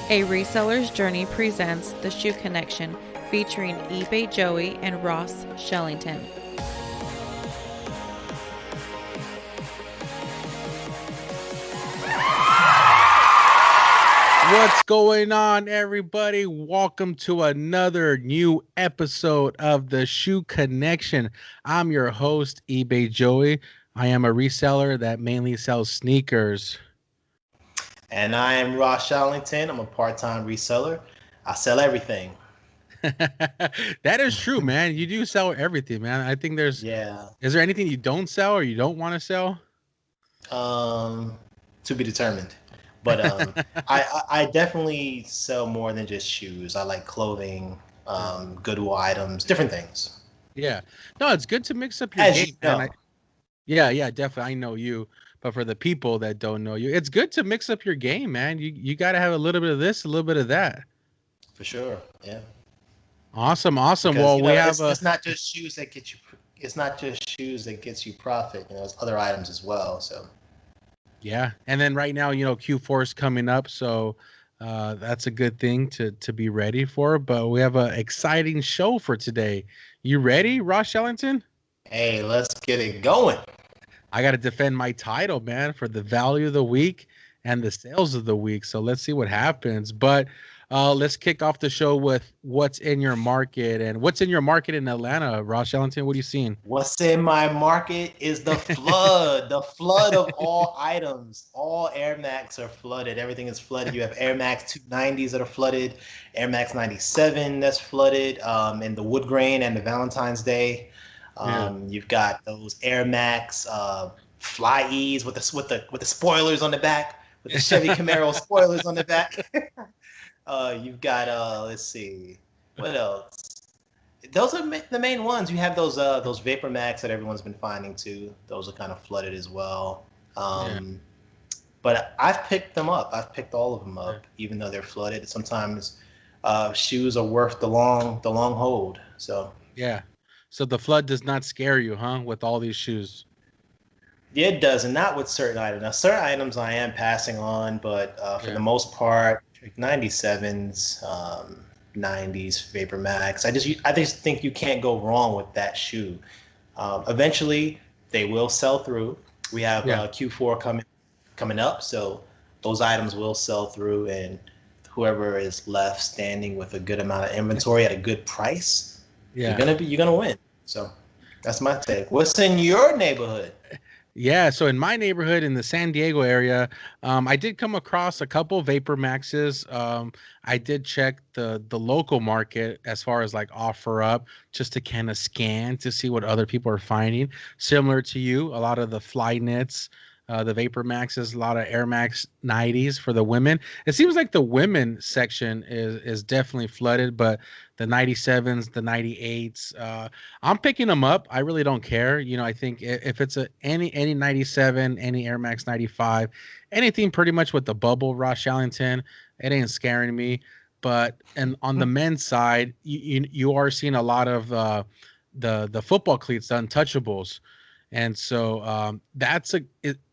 A Reseller's Journey presents The Shoe Connection, featuring eBay Joey and Ross Shallington. What's going on, everybody? Welcome to another new episode of the Shoe Connection. I'm your host, eBay Joey. I am a reseller that mainly sells sneakers. And I am Ross Shallington. I'm a part-time reseller. I sell everything. That is true, man. You do sell everything, man. I think Yeah. is there anything you don't sell or you don't want to sell? To be determined. But I definitely sell more than just shoes. I like clothing, Goodwill items, different things. Yeah. No, it's good to mix up your As you game, man. know, Yeah, definitely. I know you, but for the people that don't know you, it's good to mix up your game, man. You got to have a little bit of this, a little bit of that. for sure. Yeah. Awesome. Because Well, we have it's not just shoes that get you. It's not just shoes that gets you profit. It's other items as well. So yeah, and then right now, Q4 is coming up, so that's a good thing to be ready for. But we have an exciting show for today. You ready, Ross Shellington? hey, let's get it going. I got to defend my title, man, for the value of the week and the sales of the week. So let's see what happens. But let's kick off the show with what's in your market and what's in your market in Atlanta. Ross Shellington, what are you seeing? What's in my market is the flood of all items. All Air Max are flooded. Everything is flooded. You have Air Max 290s that are flooded, Air Max 97 that's flooded, and the wood grain and the Valentine's Day. Yeah. You've got those Air Max Fly E's with the spoilers on the back, with the Chevy Camaro spoilers on the back. You've got let's see, what else? Those are the main ones. You have those Vapor Max that everyone's been finding too. Those are kind of flooded as well. Yeah. But I've picked them up. I've picked all of them Yeah. up, even though they're flooded. Sometimes shoes are worth the long hold. So Yeah. So the flood does not scare you, huh? With all these shoes. yeah, it does, and not with certain items. Now, certain items I am passing on, but for Yeah. the most part, 97s, 90s Vapor Max. I just think you can't go wrong with that shoe. Eventually, they will sell through. We have Yeah. Q4 coming up, so those items will sell through, and whoever is left standing with a good amount of inventory at a good price, Yeah. you're gonna win. So that's my take. What's in your neighborhood? Yeah, so in my neighborhood in the San Diego area, I did come across a couple Vapor Maxes. I did check the local market as far as like offer up, just to kind of scan to see what other people are finding. Similar to you, a lot of the Fly Knits, the Vapor Maxes, a lot of Air Max 90s for the women. It seems like the women section is definitely flooded, but the 97s, the 98s, I'm picking them up. I really don't care. I think if it's any 97, any Air Max 95, anything pretty much with the bubble, Ross Shallington, it ain't scaring me. But and on the men's side, you are seeing a lot of the football cleats, the untouchables, and so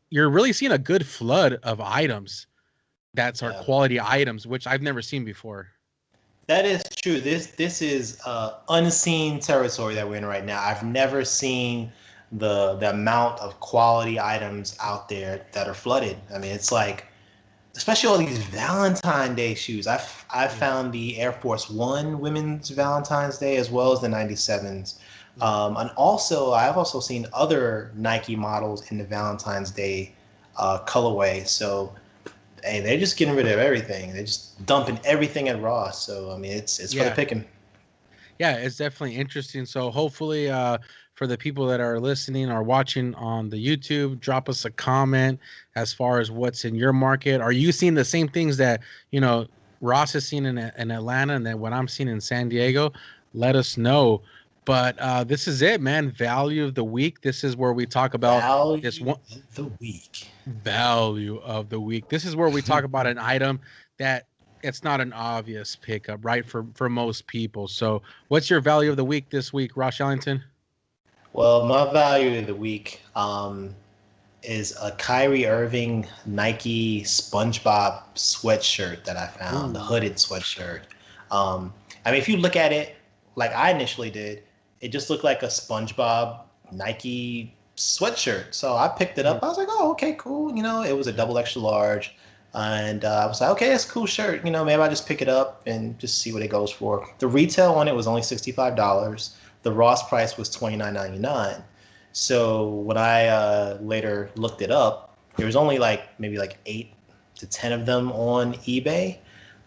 you're really seeing a good flood of items that's our Yeah. quality items, which I've never seen before. That is true. This is unseen territory that we're in right now. I've never seen the amount of quality items out there that are flooded. I mean, it's like, especially all these Valentine Day shoes. I've Yeah. found the Air Force One women's Valentine's Day as well as the 97s. Yeah. And also, I've also seen other Nike models in the Valentine's Day colorway. So hey, they're just getting rid of everything. They're just dumping everything at Ross. So I mean, it's for the Yeah. picking. Yeah, it's definitely interesting. So hopefully, for the people that are listening or watching on the YouTube, drop us a comment as far as what's in your market. Are you seeing the same things that Ross is seeing in Atlanta, and then what I'm seeing in San Diego? Let us know. But this is it, man. Value of the week. This is where we talk about this Value one of the week. value of the week. This is where we talk about an item that it's not an obvious pickup, right? For most people. So, what's your value of the week this week, Ross Ellington? Well, my value of the week. is a Kyrie Irving Nike SpongeBob sweatshirt that I found, the Ooh. hooded sweatshirt. I mean, if you look at it like I initially did, it just looked like a SpongeBob Nike sweatshirt. So I picked it Mhm. up. I was like, oh, okay, cool. It was a double extra large. And I was like, okay, it's a cool shirt. Maybe I just pick it up and just see what it goes for. The retail on it was only $65. The Ross price was $29.99. So when I later looked it up, there was only maybe 8 to 10 of them on eBay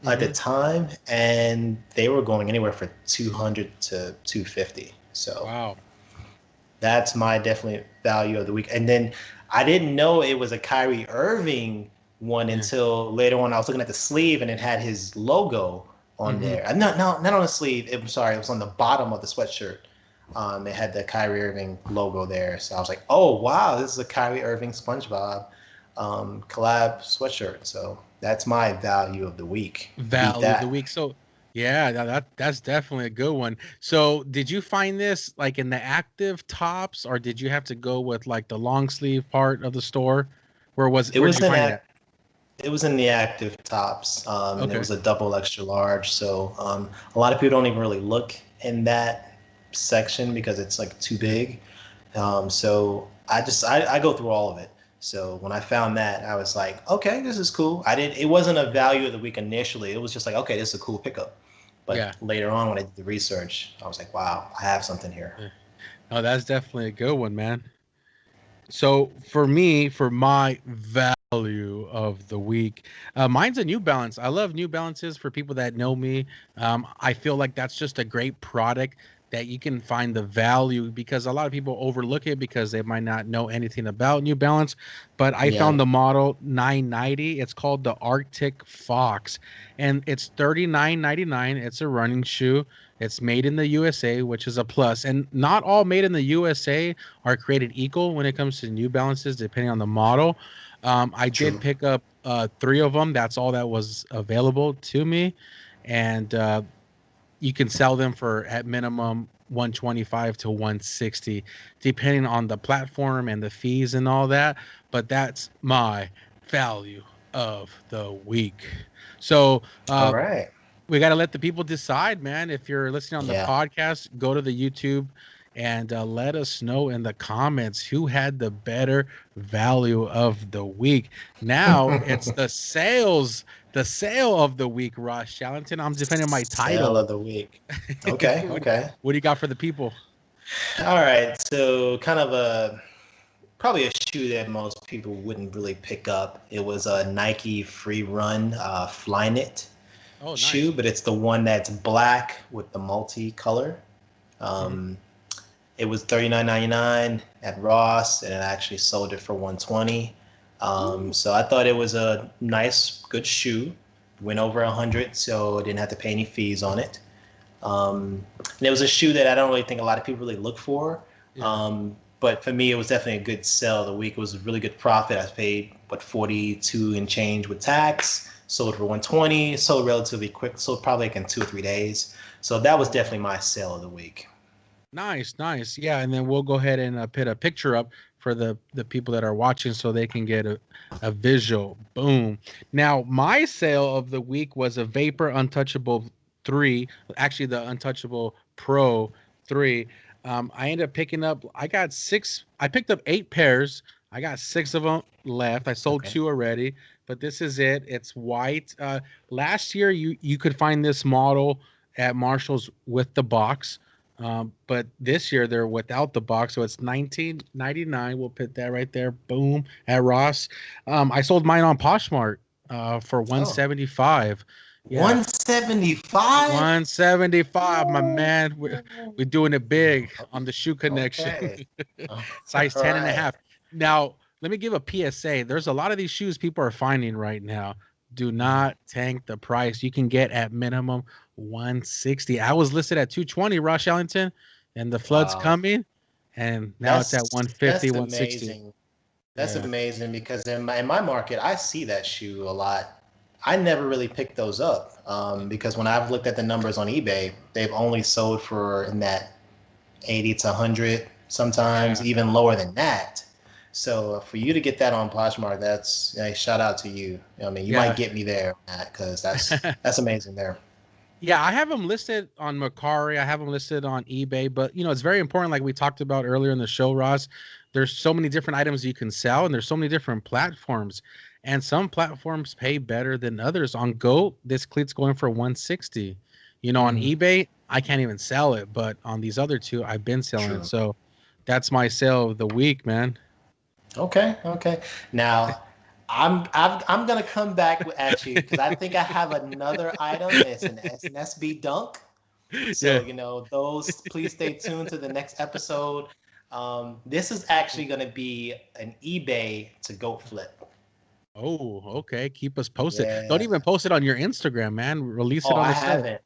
at the Mhm. time, and they were going anywhere for 200 to 250. So Wow. that's my definite value of the week. And then I didn't know it was a Kyrie Irving one Yeah. until later on. I was looking at the sleeve and it had his logo on Mhm. there. No, no, not on the sleeve. I'm sorry, it was on the bottom of the sweatshirt. It had the Kyrie Irving logo there. So I was like, oh, wow, this is a Kyrie Irving SpongeBob collab sweatshirt. So that's my value of the week. Beat Value of the that. week. So yeah, that's definitely a good one. So did you find this like in the active tops, or did you have to go with like the long sleeve part of the store? It Where did was you an find it at? act. It was in the active tops, and it Okay. was a double extra large. So a lot of people don't even really look in that section because it's like too Yeah. big. So I go through all of it. So when I found that, I was like, okay, this is cool. I didn't. It wasn't a value of the week initially. It was just like, okay, this is a cool pickup. But Yeah. later on, when I did the research, I was like, wow, I have something here. Yeah. Oh, that's definitely a good one, man. So for me, for my value of the week, mine's a New Balance. I love New Balances. For people that know me, I feel like that's just a great product that you can find the value, because a lot of people overlook it because they might not know anything about New Balance. But I Yeah, found the model 990. It's called the Arctic Fox, and it's 39.99. It's a running shoe. It's made in the USA, which is a plus. And not all made in the USA are created equal when it comes to New Balances, depending on the model. I did true. pick up three of them. That's all that was available to me, and you can sell them for at minimum 125 to 160, depending on the platform and the fees and all that. But that's my value of the week. So All right. we got to let the people decide, man. If you're listening on the Yeah. podcast, go to the YouTube and let us know in the comments who had the better value of the week. Now it's the sale of the week, Ross Shallington. I'm defending my Sale title. of the week. Okay. what, Okay. what do you got for the people? All right. So kind of probably a shoe that most people wouldn't really pick up. It was a Nike Free Run Flyknit Oh, shoe, nice. but it's the one that's black with the multicolor. Hmm. Um, it was $39.99 at Ross, and it actually sold it for 120. Ooh. So I thought it was a nice, good shoe. Went over 100, so I didn't have to pay any fees on it. And it was a shoe that I don't really think a lot of people really look for. Yeah. But for me, it was definitely a good sell of the week. It was a really good profit. I paid 42 and change with tax. Sold for 120. Sold relatively quick. Sold probably like in 2 or 3 days. So that was Oh, definitely my sale of the week. nice, nice. Yeah, and then we'll go ahead and put a picture up for the people that are watching so they can get a visual. Boom. Now, my sale of the week was a Vapor Untouchable 3, actually the Untouchable Pro 3. I ended up picking up I picked up 8 pairs. I got 6 of them left. I sold Okay. 2 already, but this is it. It's white. Last year you could find this model at Marshall's with the box. But this year they're without the box, so it's 19.99. We'll put that right there. Boom at Ross. I sold mine on Poshmark for Oh, 175. Yeah, 175? 175, my man. We're Ooh. doing it big on the shoe connection. Okay. Size All 10 and a right. half. Now, let me give a PSA. There's a lot of these shoes people are finding right now. Do not tank the price. You can get at minimum 160. I was listed at 220, Ross Ellington, and the flood's Wow. coming, and now it's at That's 150, 160. amazing. That's Yeah. amazing because in my market, I see that shoe a lot. I never really picked those up because when I've looked at the numbers on eBay, they've only sold for in that 80 to 100, sometimes Yeah. even lower than that. So for you to get that on Poshmark, that's shout out to you. I mean, you might Yeah. get me there, Matt, because that's amazing there. Yeah, I have them listed on Macari. I have them listed on eBay, but it's very important. Like we talked about earlier in the show, Ross. There's so many different items you can sell, and there's so many different platforms, and some platforms pay better than others. On Goat, this cleat's going for 160. On Mhm. eBay, I can't even sell it, but on these other two, I've been selling it. True. So that's my sale of the week, man. Okay, okay. Now, I'm gonna come back at you because I think I have another item. It's an SB Dunk. So Yeah. those. Please stay tuned to the next episode. This is actually gonna be an eBay to goat flip. Oh, okay. Keep us posted. Don't Yeah. even post it on your Instagram, man. Release Oh, it on I the show. haven't.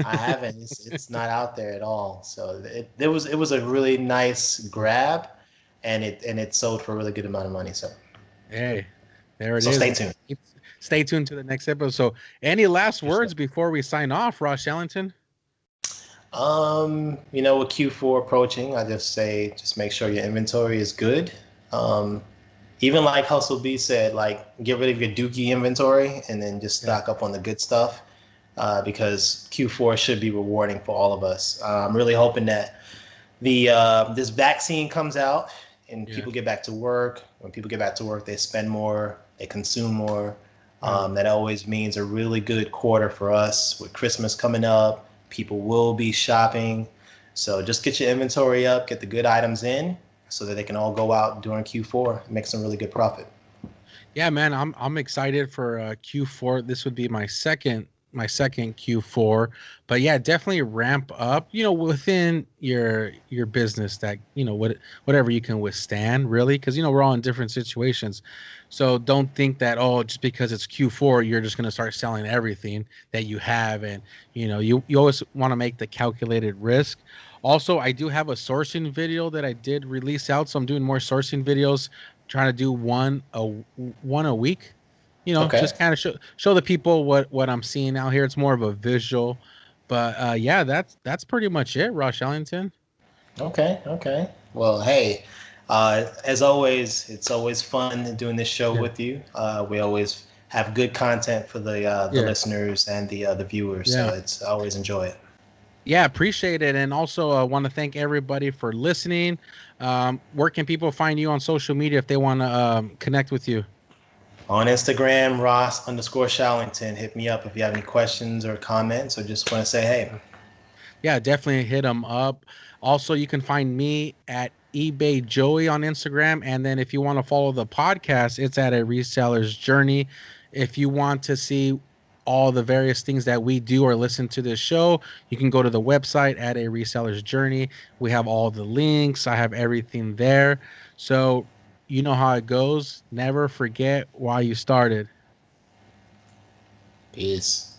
I haven't. It's not out there at all. So it was a really nice grab, and it sold for a really good amount of money. So Hey, there it so is, stay man. tuned. Stay tuned to the next episode. So, any last For sure. words before we sign off, Ross Shallington? With Q4 approaching, I just say just make sure your inventory is good. Um, Even like Hustle B said, like get rid of your dookie inventory and then just Yeah, stock up on the good stuff because Q4 should be rewarding for all of us. I'm really hoping that the this vaccine comes out and yeah, people get back to work. When people get back to work, they spend more, they consume more. yeah. That always means a really good quarter for us with Christmas coming up. People will be shopping. So just get your inventory up, get the good items in so that they can all go out during Q4 and make some really good profit. Yeah, man, I'm excited for Q4. This would be my second Q4, but yeah, definitely ramp up. Within your business that whatever you can withstand, really, because we're all in different situations. So don't think that just because it's Q4, you're just gonna start selling everything that you have, and you always want to make the calculated risk. Also, I do have a sourcing video that I did release out, so I'm doing more sourcing videos trying to do one a week. Okay. Just kind of show the people what I'm seeing out here. It's more of a visual, but yeah, that's pretty much it, Ross Ellington. Okay. Okay. Well, hey, as always, it's always fun doing this show Yeah, with you. We always have good content for the yeah, listeners and the viewers, so yeah, it's I always enjoy it. yeah. Appreciate it, and also want to thank everybody for listening. Where can people find you on social media if they want to connect with you? On Instagram, Ross_Shallington. Hit me up if you have any questions or comments, or just want to say hey. Yeah, definitely hit them up. Also, you can find me at eBay Joey on Instagram. And then if you want to follow the podcast, it's at a reseller's journey. If you want to see all the various things that we do or listen to this show, you can go to the website at a reseller's journey. We have all the links, I have everything there. So you know how it goes. Never forget why you started. Peace.